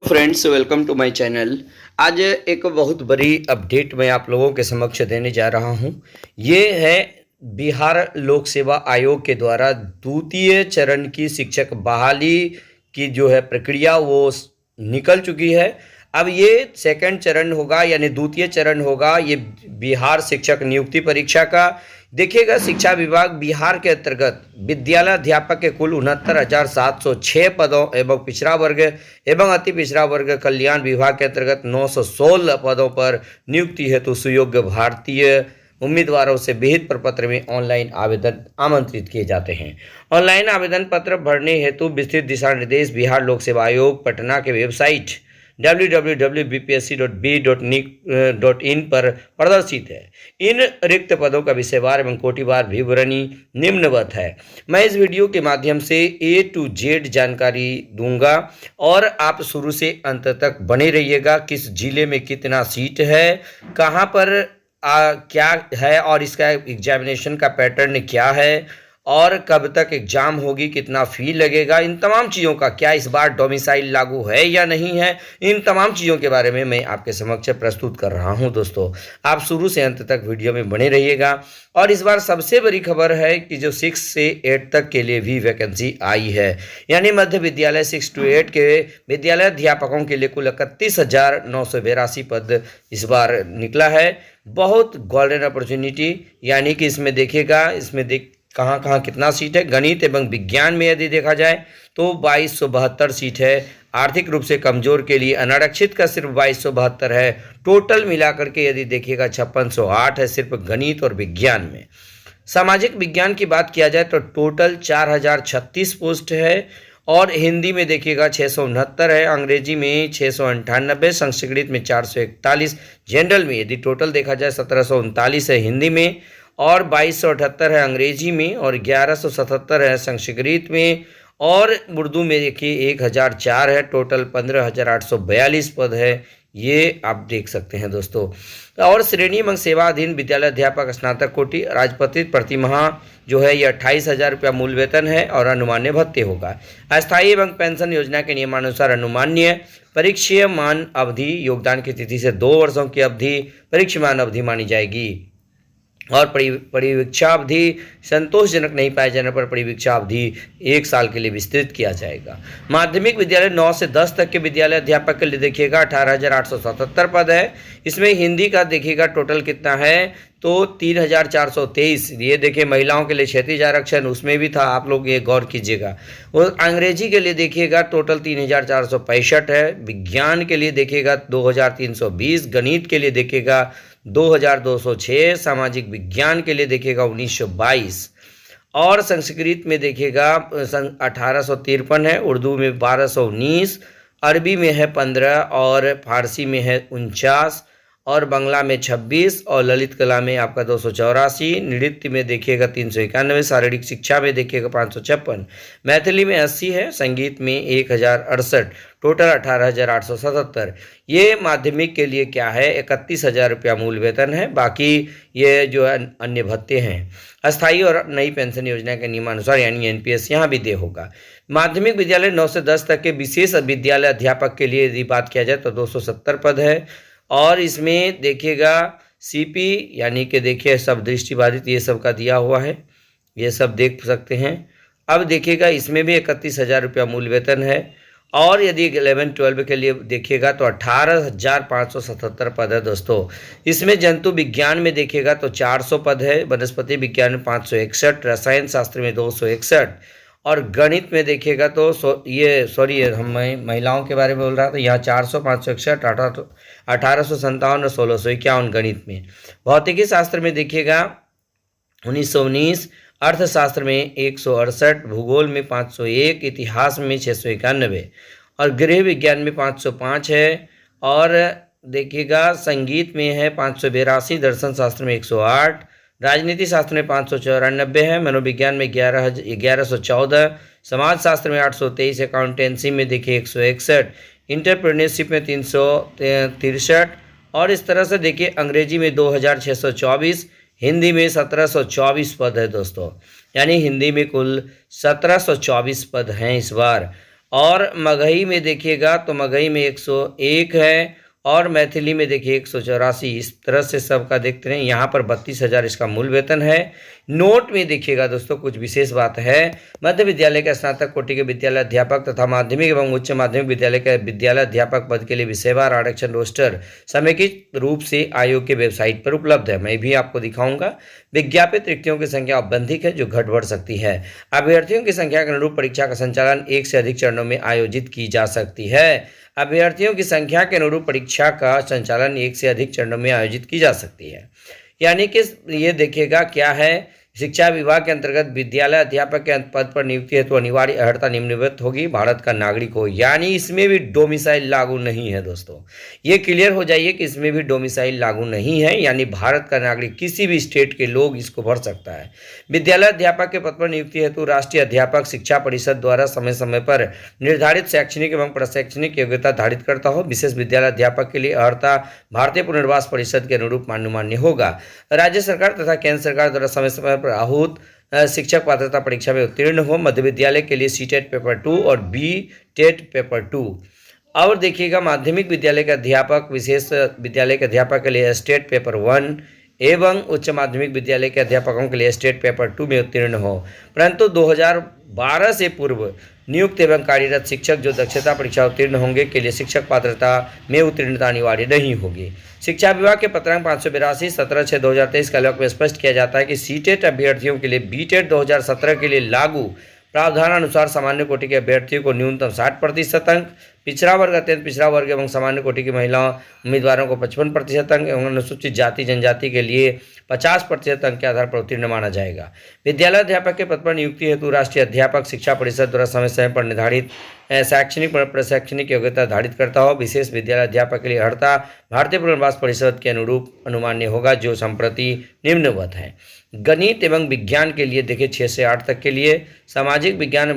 Friends, welcome to my channel. आज एक बहुत बड़ी अपडेट मैं आप लोगों के समक्ष देने जा रहा हूं। ये है बिहार लोक सेवा आयोग के द्वारा द्वितीय चरण की शिक्षक बहाली की जो है प्रक्रिया वो निकल चुकी है। अब ये सेकंड चरण होगा, यानी द्वितीय चरण होगा ये बिहार शिक्षक नियुक्ति परीक्षा का। देखिएगा, शिक्षा विभाग बिहार के अंतर्गत विद्यालय अध्यापक के कुल 69,706 पदों एवं पिछड़ा वर्ग एवं अति पिछड़ा वर्ग कल्याण विभाग के अंतर्गत 916 पदों पर नियुक्ति हेतु सुयोग्य भारतीय उम्मीदवारों से विहित प्रपत्र में ऑनलाइन आवेदन आमंत्रित किए जाते हैं। ऑनलाइन आवेदन पत्र भरने हेतु विस्तृत दिशा निर्देश बिहार लोक सेवा आयोग पटना के वेबसाइट www.bpsc.b.nic.in पर प्रदर्शित है। इन रिक्त पदों का विषयवार एवं कोटिवार विवरणी निम्नवत है। मैं इस वीडियो के माध्यम से A to Z जानकारी दूंगा और आप शुरू से अंत तक बने रहिएगा। किस जिले में कितना सीट है, कहां पर क्या है और इसका एग्जामिनेशन का पैटर्न क्या है और कब तक एग्जाम होगी, कितना फी लगेगा, इन तमाम चीज़ों का, क्या इस बार डोमिसाइल लागू है या नहीं है, इन तमाम चीज़ों के बारे में मैं आपके समक्ष प्रस्तुत कर रहा हूं। दोस्तों, आप शुरू से अंत तक वीडियो में बने रहिएगा। और इस बार सबसे बड़ी खबर है कि जो 6 से 8 तक के लिए भी वैकेंसी आई है, यानी मध्य विद्यालय 6 to 8 के विद्यालय अध्यापकों के लिए कुल 31,982 पद इस बार निकला है। बहुत गोल्डन अपॉर्चुनिटी, यानी कि इसमें देखिएगा, इसमें कहाँ कहाँ कितना सीट है। गणित एवं विज्ञान में यदि देखा जाए तो 2272 सीट है। आर्थिक रूप से कमजोर के लिए अनारक्षित का सिर्फ 2272 है। टोटल मिलाकर के यदि देखिएगा 5608 है सिर्फ गणित और विज्ञान में। सामाजिक विज्ञान की बात किया जाए तो टोटल 4036 पोस्ट है। और हिंदी में देखिएगा 669 है, अंग्रेजी में 698, संस्कृत में 441, जनरल में यदि टोटल देखा जाए 1739 है हिंदी में और 2278 है अंग्रेजी में और 1177 है संस्कृत में और उर्दू में देखिए 1004 है। टोटल 15,842 पद है, ये आप देख सकते हैं दोस्तों। और श्रेणी एवं सेवाधीन विद्यालय अध्यापक स्नातक कोटि राजपत्रित प्रतिमाह जो है ये 28,000 रुपया मूल वेतन है और अनुमान्य भत्ते होगा। अस्थायी एवं पेंशन योजना के नियमानुसार अनुमान्य परीक्षमान अवधि योगदान की तिथि से 2 वर्षों की अवधि परीक्षमान अवधि मानी जाएगी और परिवीक्षा अवधि संतोषजनक नहीं पाए जाने पर परिवीक्षा अवधि 1 साल के लिए विस्तृत किया जाएगा। माध्यमिक विद्यालय 9 से 10 तक के विद्यालय अध्यापक के लिए देखिएगा 18,877 पद है। इसमें हिंदी का देखिएगा टोटल कितना है तो 3,423। ये देखिए महिलाओं के लिए क्षैतिज आरक्षण उसमें भी था, आप लोग ये गौर कीजिएगा। वो अंग्रेजी के लिए देखिएगा टोटल 3,465 है। विज्ञान के लिए देखिएगा 2,320, गणित के लिए देखिएगा 2,206, सामाजिक विज्ञान के लिए देखिएगा 1,922 और संस्कृत में देखिएगा 1,853 है, उर्दू में 1,219, अरबी में है 15 और फारसी में है 49 और बांग्ला में 26 और ललित कला में आपका 284, नृत्य में देखिएगा 391, शारीरिक शिक्षा में देखिएगा 556, मैथिली में 80 है, संगीत में 1,068, टोटल 18,877। ये माध्यमिक के लिए क्या है 31,000 रुपया मूल वेतन है। बाकी ये जो है अन्य भत्ते हैं। अस्थायी और नई पेंशन योजना के नियमानुसार यानी एनपीएस यहाँ भी दे होगा। माध्यमिक विद्यालय 9 से 10 तक के विशेष विद्यालय अध्यापक के लिए यदि बात किया जाए तो 270 पद है और इसमें देखिएगा सीपी यानी कि देखिए सब दृष्टिबाधित ये सब का दिया हुआ है, ये सब देख सकते हैं। अब देखिएगा इसमें भी 31,000 रुपया मूल वेतन है और यदि 11-12 के लिए देखिएगा तो 18,577 पद है दोस्तों। इसमें जंतु विज्ञान में देखिएगा तो 400 पद है, वनस्पति विज्ञान में 561, रसायन शास्त्र में 261 और गणित में देखिएगा तो हम महिलाओं के बारे में बोल रहा था, यहाँ 400, 561, 1857 और 1651 गणित में। भौतिकी शास्त्र में देखिएगा 1919, अर्थशास्त्र में 168, भूगोल में 501, इतिहास में 691 और गृह विज्ञान में 505 है और देखिएगा संगीत में है 582, दर्शन शास्त्र में 108, राजनीति शास्त्र में 594 है, मनोविज्ञान में 1114, समाज शास्त्र में 823, अकाउंटेंसी में देखिए 161, इंटरप्रेन्योरशिप में 363 और इस तरह से देखिए अंग्रेजी में 2,624, हिंदी में 1724 पद है दोस्तों, यानी हिंदी में कुल 1724 पद हैं इस बार। और मगही में देखिएगा तो मगही में 101 है और मैथिली में देखिए 184। इस तरह से सबका देखते हैं। यहाँ पर 32,000 इसका मूल वेतन है। नोट में देखिएगा दोस्तों कुछ विशेष बात है। मध्य विद्यालय के स्नातक कोटि के विद्यालय अध्यापक तथा माध्यमिक एवं उच्च माध्यमिक विद्यालय के विद्यालय अध्यापक पद के लिए विषयवार आरक्षण रोस्टर समेकित रूप से आयोग के वेबसाइट पर उपलब्ध है। मैं भी आपको दिखाऊंगा। विज्ञापित रिक्तियों की संख्या औपबंधिक है जो घट बढ़ सकती है। अभ्यर्थियों की संख्या के अनुरूप परीक्षा का संचालन एक से अधिक चरणों में आयोजित की जा सकती है। अभ्यर्थियों की संख्या के अनुरूप परीक्षा का संचालन एक से अधिक चरणों में आयोजित की जा सकती है। यानी कि ये देखिएगा क्या है, शिक्षा विभाग के अंतर्गत विद्यालय अध्यापक के पद पर नियुक्ति हेतु अनिवार्य अर्हता निम्नलिखित होगी। भारत का नागरिक हो, यानी इसमें भी डोमिसाइल लागू नहीं है दोस्तों। ये क्लियर हो जाइए कि इसमें भी डोमिसाइल लागू नहीं है, यानी भारत का नागरिक किसी भी स्टेट के लोग इसको भर सकता है। विद्यालय अध्यापक के पद पर नियुक्ति हेतु राष्ट्रीय अध्यापक शिक्षा परिषद द्वारा समय समय पर निर्धारित शैक्षणिक एवं प्रशैक्षणिक योग्यता धारित करता हो। विशेष विद्यालय अध्यापक के लिए अर्हता भारतीय पुनर्वास परिषद के अनुरूप मान्य होगा। राज्य सरकार तथा केंद्र सरकार द्वारा समय समय पर आहूत शिक्षक पात्रता परीक्षा में उत्तीर्ण हो। मध्य विद्यालय के लिए सीटेट पेपर 2 और बीटेट पेपर 2। और देखिएगा माध्यमिक विद्यालय के अध्यापक, विशेष विद्यालय के अध्यापक के लिए स्टेट पेपर 1 एवं उच्च माध्यमिक विद्यालय के अध्यापकों के लिए स्टेट पेपर 2 में उत्तीर्ण हो। परंतु 2012 से पूर्व नियुक्त एवं कार्यरत शिक्षक जो दक्षता परीक्षा उत्तीर्ण होंगे के लिए शिक्षक पात्रता में उत्तीर्णता अनिवार्य नहीं होगी। शिक्षा विभाग के पत्रांक 582 17/6/2023 का आलोक में स्पष्ट किया जाता है कि सीटेट अभ्यर्थियों के लिए बीटेट 2017 के लिए लागू प्रावधान अनुसार सामान्य कोटि के अभ्यर्थियों को न्यूनतम 60% अंक, पिछड़ा वर्ग, अत्यंत पिछड़ा वर्ग एवं सामान्य कोटि की महिला उम्मीदवारों को 55% अंक एवं अनुसूचित जाति जनजाति के लिए 50% अंक के आधार पर उत्तीर्ण माना जाएगा। विद्यालय अध्यापक के पद पर नियुक्ति हेतु राष्ट्रीय अध्यापक शिक्षा परिषद द्वारा समय समय पर निर्धारित शैक्षणिक प्रशैक्षणिक योग्यता धारित करता हो। विशेष विद्यालय अध्यापक के लिए अर्हता भारतीय पुनर्वास परिषद के अनुरूप अनुमान्य होगा जो संप्रति निम्नवत है। गणित एवं विज्ञान के लिए देखिए 6 से 8 तक के लिए, सामाजिक विज्ञान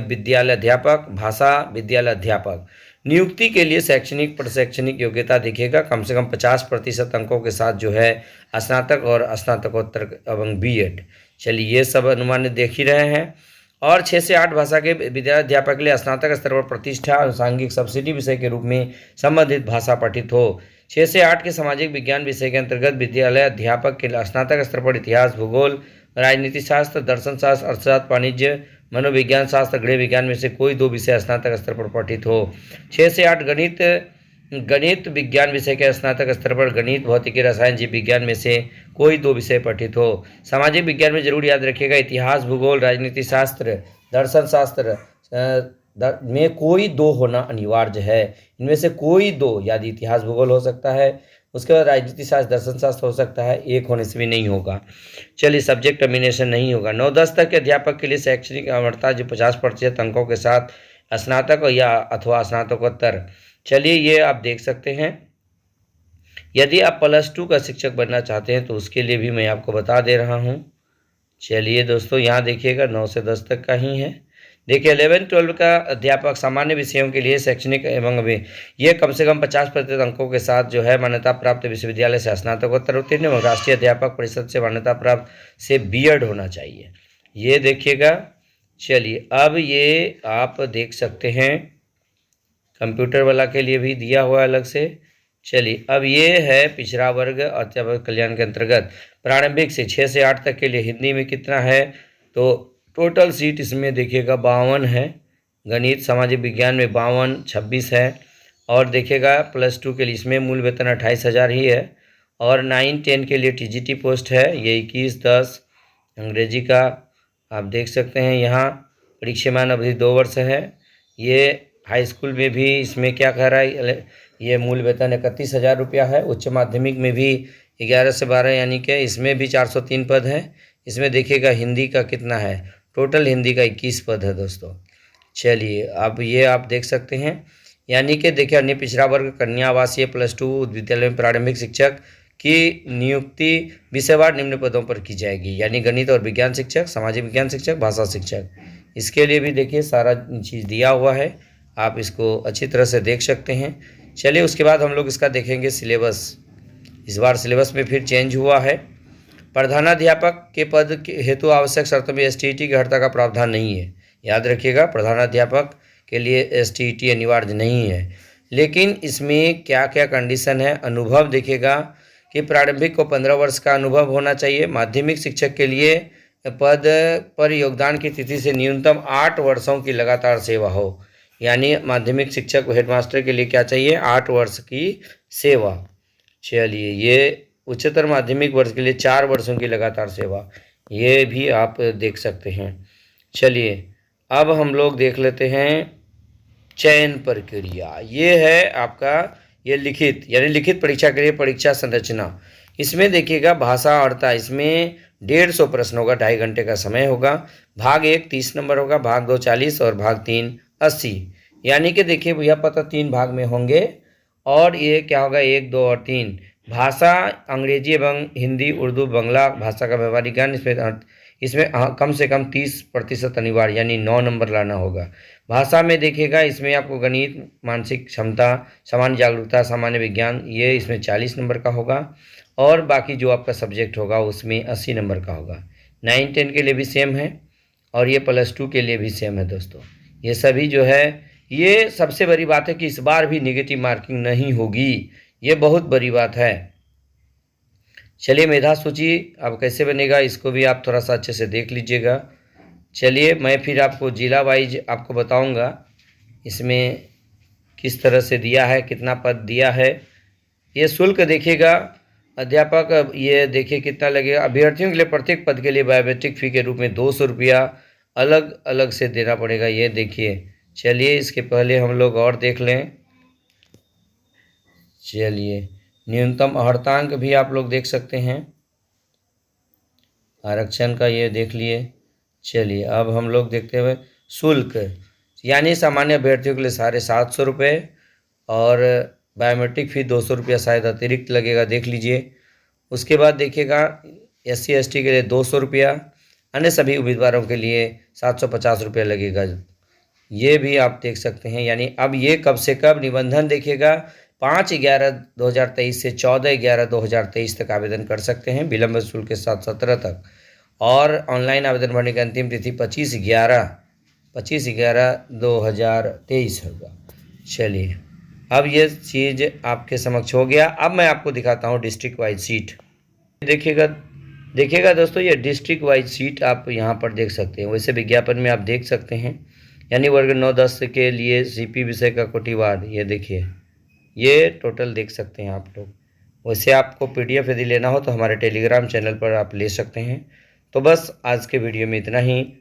विद्यालय अध्यापक, भाषा विद्यालय अध्यापक। नियुक्ति के लिए शैक्षणिक प्रशैक्षणिक योग्यता देखिएगा कम से कम 50% अंकों के साथ जो है स्नातक और स्नातकोत्तर एवं बीएड। चलिए ये सब अनुमान देख ही रहे हैं। और 6 से 8 भाषा के विद्यालय अध्यापक के लिए स्नातक स्तर पर प्रतिष्ठा अनुसांगिक सब्सिडी विषय के रूप में संबंधित भाषा पठित हो। 6 से 8 के सामाजिक विज्ञान विषय के अंतर्गत विद्यालय अध्यापक के लिए स्नातक स्तर पर इतिहास, भूगोल, राजनीति शास्त्र, दर्शन शास्त्र, अर्थशास्त्र, वाणिज्य, मनोविज्ञान शास्त्र, गृह विज्ञान में से कोई 2 विषय स्नातक स्तर पर पठित हो। 6 से 8 गणित विज्ञान विषय के स्नातक स्तर पर गणित, भौतिकी, रसायन, जीव विज्ञान में से कोई 2 विषय पठित हो। सामाजिक विज्ञान में जरूर याद रखिएगा इतिहास, भूगोल, राजनीति शास्त्र, दर्शन शास्त्र में कोई 2 होना अनिवार्य है। इनमें से कोई 2, यदि इतिहास भूगोल हो सकता है, उसके बाद राजनीति शास्त्र दर्शन शास्त्र हो सकता है, 1 होने से भी नहीं होगा। चलिए सब्जेक्ट टर्मिनेशन नहीं होगा। 9-10 तक के अध्यापक के लिए शैक्षणिक अमरता जो 50% अंकों के साथ स्नातक या अथवा स्नातकोत्तर। चलिए ये आप देख सकते हैं। यदि आप +2 का शिक्षक बनना चाहते हैं तो उसके लिए भी मैं आपको बता दे रहा हूँ। चलिए दोस्तों यहाँ देखिएगा 9 से 10 तक का ही है। देखिए 11-12 का अध्यापक सामान्य विषयों के लिए शैक्षणिक एवं ये कम से कम 50% अंकों के साथ जो है मान्यता प्राप्त विश्वविद्यालय से स्नातकोत्तर उत्तीर्ण एवं राष्ट्रीय अध्यापक परिषद से मान्यता प्राप्त से बीएड होना चाहिए। ये देखिएगा। चलिए अब ये आप देख सकते हैं कंप्यूटर वाला के लिए भी दिया हुआ अलग से। चलिए अब ये है पिछड़ा वर्ग अध्यापक कल्याण के अंतर्गत प्रारंभिक से 6 से 8 तक के लिए हिंदी में कितना है तो टोटल सीट इसमें देखिएगा 52 है। गणित सामाजिक विज्ञान में 52, 26 है। और देखिएगा +2 के लिए इसमें मूल वेतन 28,000 ही है। और 9-10 के लिए टीजीटी पोस्ट है, ये 21-10। अंग्रेजी का आप देख सकते हैं यहाँ परीक्षमान अवधि 2 वर्ष है। ये हाई स्कूल में भी इसमें क्या कह रहा है, ये मूल वेतन 31,000 रुपया है। उच्च माध्यमिक में भी 11 से 12 यानी कि इसमें भी 403 पद है। इसमें देखिएगा हिंदी का कितना है, टोटल हिंदी का 21 पद है दोस्तों। चलिए अब ये आप देख सकते हैं, यानी कि देखिए अन्य पिछड़ा वर्ग कन्या आवासीय +2 विद्यालय में प्रारंभिक शिक्षक की नियुक्ति विषयवार निम्न पदों पर की जाएगी, यानी गणित और विज्ञान शिक्षक, सामाजिक विज्ञान शिक्षक, भाषा शिक्षक। इसके लिए भी देखिए सारा चीज़ दिया हुआ है, आप इसको अच्छी तरह से देख सकते हैं। चलिए उसके बाद हम लोग इसका देखेंगे सिलेबस। इस बार सिलेबस में फिर चेंज हुआ है। प्रधानाध्यापक के पद हेतु आवश्यक शर्तों में एसटीईटी की अर्हता का प्रावधान नहीं है। याद रखिएगा प्रधानाध्यापक के लिए STET अनिवार्य नहीं है। लेकिन इसमें क्या क्या कंडीशन है, अनुभव देखिएगा कि प्रारंभिक को 15 वर्ष का अनुभव होना चाहिए। माध्यमिक शिक्षक के लिए पद पर योगदान की तिथि से न्यूनतम 8 वर्षों की लगातार सेवा हो। यानी माध्यमिक शिक्षक हेडमास्टर के लिए क्या चाहिए, 8 वर्ष की सेवा। चलिए, ये उच्चतर माध्यमिक वर्ष के लिए 4 वर्षों की लगातार सेवा, ये भी आप देख सकते हैं। चलिए, अब हम लोग देख लेते हैं चयन प्रक्रिया। ये है आपका ये लिखित, यानी लिखित परीक्षा के लिए परीक्षा संरचना। इसमें देखिएगा भाषा अर्ता, इसमें 150 प्रश्न होगा, 2.5 घंटे का समय होगा। भाग 1 30 नंबर होगा, भाग 2 40 और भाग 3 80। यानी कि देखिए भैया पता 3 भाग में होंगे। और ये क्या होगा, 1 2 और 3 भाषा अंग्रेजी एवं हिंदी, उर्दू, बांग्ला भाषा का व्यवहारिक ज्ञान। इसमें कम से कम 30% अनिवार्य, यानी 9 नंबर लाना होगा। भाषा में देखिएगा इसमें आपको गणित, मानसिक क्षमता, सामान्य जागरूकता, सामान्य विज्ञान, ये इसमें 40 नंबर का होगा। और बाकी जो आपका सब्जेक्ट होगा उसमें 80 नंबर का होगा। 9-10 के लिए भी सेम है और ये +2 के लिए भी सेम है दोस्तों। ये सभी जो है, ये सबसे बड़ी बात है कि इस बार भी नेगेटिव मार्किंग नहीं होगी, ये बहुत बड़ी बात है। चलिए, मेधा सूची अब कैसे बनेगा इसको भी आप थोड़ा सा अच्छे से देख लीजिएगा। चलिए, मैं फिर आपको जिला वाइज आपको बताऊंगा इसमें किस तरह से दिया है, कितना पद दिया है। ये शुल्क देखिएगा अध्यापक, ये देखिए कितना लगेगा। अभ्यर्थियों के लिए प्रत्येक पद के लिए बायोमेट्रिक फ़ी के रूप में 200 रुपया अलग अलग से देना पड़ेगा, ये देखिए। चलिए, इसके पहले हम लोग और देख लें। चलिए, न्यूनतम अर्हतांक भी आप लोग देख सकते हैं, आरक्षण का ये देख लिए। चलिए, अब हम लोग देखते हुए शुल्क, यानी सामान्य अभ्यर्थियों के लिए 750 रुपये और बायोमेट्रिक फ़ी 200 रुपया शायद अतिरिक्त लगेगा, देख लीजिए। उसके बाद देखिएगा SC ST के लिए 200 रुपया, अन्य सभी उम्मीदवारों के लिए 750 रुपया लगेगा, ये भी आप देख सकते हैं। यानी अब ये कब से कब निबंधन देखिएगा 5/11/2023 से 14/11/2023 तक आवेदन कर सकते हैं विलंब शुल्क के साथ 17 तक। और ऑनलाइन आवेदन भरने की अंतिम तिथि 25/11/2023 होगा। चलिए, अब ये चीज़ आपके समक्ष हो गया। अब मैं आपको दिखाता हूँ डिस्ट्रिक्ट वाइज सीट। देखिएगा दोस्तों, ये डिस्ट्रिक्ट वाइज सीट आप यहाँ पर देख सकते हैं। वैसे विज्ञापन में आप देख सकते हैं, यानी वर्ग 9-10 के लिए CP विषय का कोटिवार, ये देखिए, ये टोटल देख सकते हैं आप लोग। वैसे आपको PDF यदि लेना हो तो हमारे टेलीग्राम चैनल पर आप ले सकते हैं। तो बस आज के वीडियो में इतना ही।